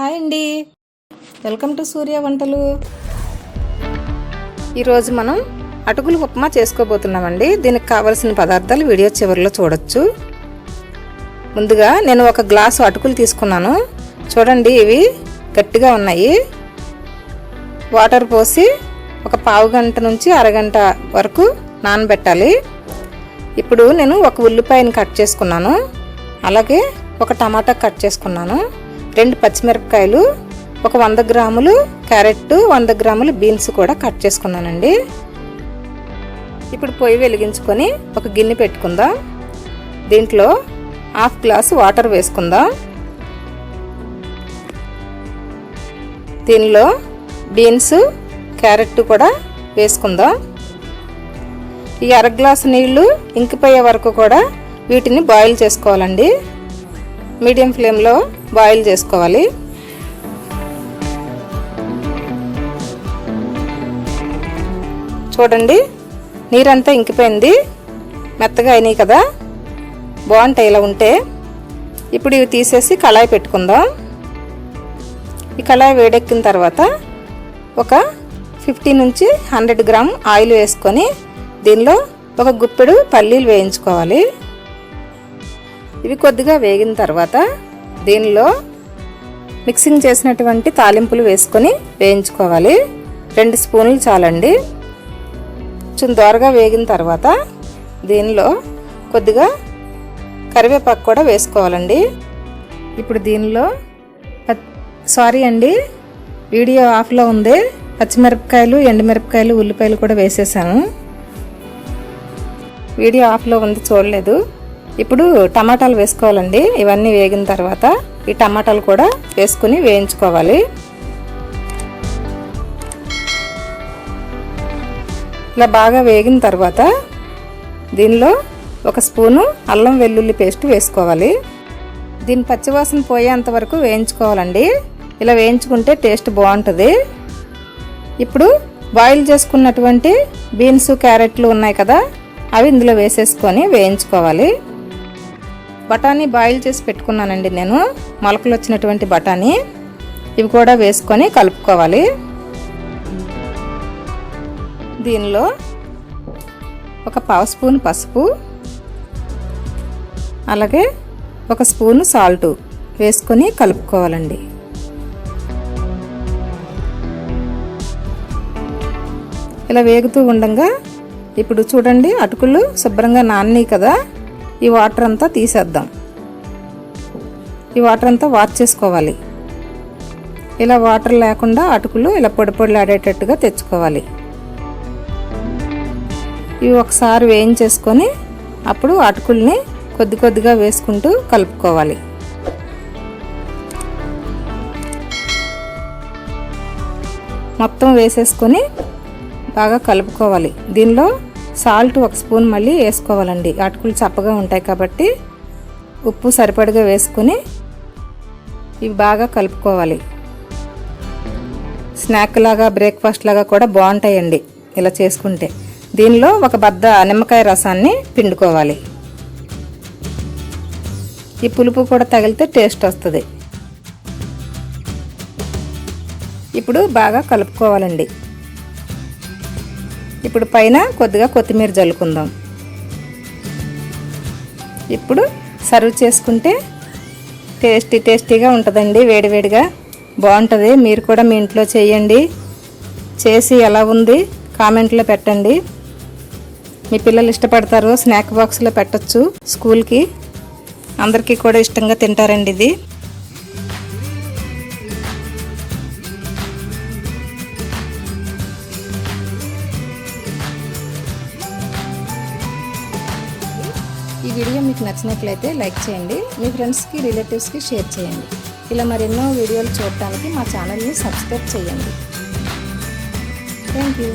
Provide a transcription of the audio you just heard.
Hi అండి, welcome to సూర్య వంటలు. ఈరోజు మనం అటుకుల ఉప్మా చేసుకోబోతున్నామండి. దీనికి కావలసిన పదార్థాలు వీడియో చివరిలో చూడొచ్చు. ముందుగా నేను ఒక గ్లాసు అటుకులు తీసుకున్నాను. చూడండి, ఇవి గట్టిగా ఉన్నాయి. వాటర్ పోసి ఒక పావు గంట నుంచి అరగంట వరకు నానబెట్టాలి. ఇప్పుడు నేను ఒక ఉల్లిపాయను కట్ చేసుకున్నాను, అలాగే ఒక టమాటా కట్ చేసుకున్నాను, 2 పచ్చిమిరపకాయలు, ఒక 100 గ్రాములు క్యారెట్, 100 గ్రాములు బీన్స్ కూడా కట్ చేసుకున్నానండి. ఇప్పుడు పొయ్యి వెలిగించుకొని ఒక గిన్నె పెట్టుకుందాం. దీంట్లో 1/2 గ్లాసు వాటర్ వేసుకుందాం. దీనిలో బీన్స్, క్యారెట్ కూడా వేసుకుందాం. ఈ 1/2 గ్లాసు నీళ్లు ఇంకిపోయే వరకు కూడా వీటిని బాయిల్ చేసుకోవాలండి. మీడియం ఫ్లేమ్లో బాయిల్ చేసుకోవాలి. చూడండి, నీరంతా ఇంకిపోయింది, మెత్తగా అయినాయి కదా, బాగుంటాయి ఇలా ఉంటే. ఇప్పుడు ఇవి తీసేసి కళాయి పెట్టుకుందాం. ఈ కళాయి వేడెక్కిన తర్వాత ఒక 50 నుంచి 100 గ్రామ్ ఆయిల్ వేసుకొని దీనిలో ఒక గుప్పెడు పల్లీలు వేయించుకోవాలి. ఇవి కొద్దిగా వేగిన తర్వాత దీనిలో మిక్సింగ్ చేసినటువంటి తాలింపులు వేసుకొని వేయించుకోవాలి. 2 స్పూన్లు చాలండి. కొంచెం దోరగా వేగిన తర్వాత దీనిలో కొద్దిగా కరివేపాకు కూడా వేసుకోవాలండి. ఇప్పుడు దీనిలో సారీ అండి, వీడియో ఆఫ్లో ఉంది. పచ్చిమిరపకాయలు, ఎండుమిరపకాయలు, ఉల్లిపాయలు కూడా వేసేసాను. వీడియో ఆఫ్లో ఉంది, చూడలేదు. ఇప్పుడు టమాటాలు వేసుకోవాలండి. ఇవన్నీ వేగిన తర్వాత ఈ టమాటాలు కూడా వేసుకుని వేయించుకోవాలి. ఇలా బాగా వేగిన తర్వాత దీనిలో 1 స్పూను అల్లం వెల్లుల్లి పేస్ట్ వేసుకోవాలి. దీని పచ్చివాసన పోయేంత వరకు వేయించుకోవాలండి. ఇలా వేయించుకుంటే టేస్ట్ బాగుంటుంది. ఇప్పుడు బాయిల్ చేసుకున్నటువంటి బీన్స్, క్యారెట్లు ఉన్నాయి కదా, అవి ఇందులో వేసేసుకొని వేయించుకోవాలి. బఠానీ బాయిల్ చేసి పెట్టుకున్నానండి నేను, మొలకలు వచ్చినటువంటి బఠానీ. ఇవి కూడా వేసుకొని కలుపుకోవాలి. దీనిలో ఒక 1/2 స్పూన్ పసుపు, అలాగే 1 స్పూను సాల్ట్ వేసుకొని కలుపుకోవాలండి. ఇలా వేగుతూ ఉండగా ఇప్పుడు చూడండి, అటుకులు శుభ్రంగా నానినాయి కదా, ఈ వాటర్ అంతా తీసేద్దాం. ఈ వాటర్ అంతా వాష్ చేసుకోవాలి. ఇలా వాటర్ లేకుండా అటుకులు ఇలా పొడి పొడిలాడేటట్టుగా తెచ్చుకోవాలి. ఇవి ఒకసారి వేయించేసుకొని అప్పుడు అటుకుల్ని కొద్ది కొద్దిగా వేసుకుంటూ కలుపుకోవాలి. మొత్తం వేసేసుకొని బాగా కలుపుకోవాలి. దీనిలో సాల్ట్ 1 స్పూన్ మళ్ళీ వేసుకోవాలండి. అటుకులు చప్పగా ఉంటాయి కాబట్టి ఉప్పు సరిపడగా వేసుకొని ఇవి బాగా కలుపుకోవాలి. స్నాక్ లాగా, బ్రేక్ఫాస్ట్ లాగా కూడా బాగుంటాయండి ఇలా చేసుకుంటే. దీనిలో ఒక బద్ద నిమ్మకాయ రసాన్ని పిండుకోవాలి. ఈ పులుపు కూడా తగిలితే టేస్ట్ వస్తుంది. ఇప్పుడు బాగా కలుపుకోవాలండి. ఇప్పుడు పైన కొద్దిగా కొత్తిమీర జల్లుకుందాం. ఇప్పుడు సర్వ్ చేసుకుంటే టేస్టీగా ఉంటుందండి. వేడివేడిగా బాగుంటుంది. మీరు కూడా మీ ఇంట్లో చేయండి. చేసి ఎలా ఉంది కామెంట్లో పెట్టండి. మీ పిల్లలు ఇష్టపడతారు. స్నాక్ బాక్స్లో పెట్టచ్చు, స్కూల్కి అందరికీ కూడా ఇష్టంగా తింటారండి ఇది. ఈ వీడియో మీకు నచ్చినట్లయితే లైక్ చేయండి. మీ ఫ్రెండ్స్కి, రిలేటివ్స్కి షేర్ చేయండి. ఇలా మరెన్నో వీడియోలు చూడటానికి మా ఛానల్ని సబ్స్క్రైబ్ చేయండి. Thank you.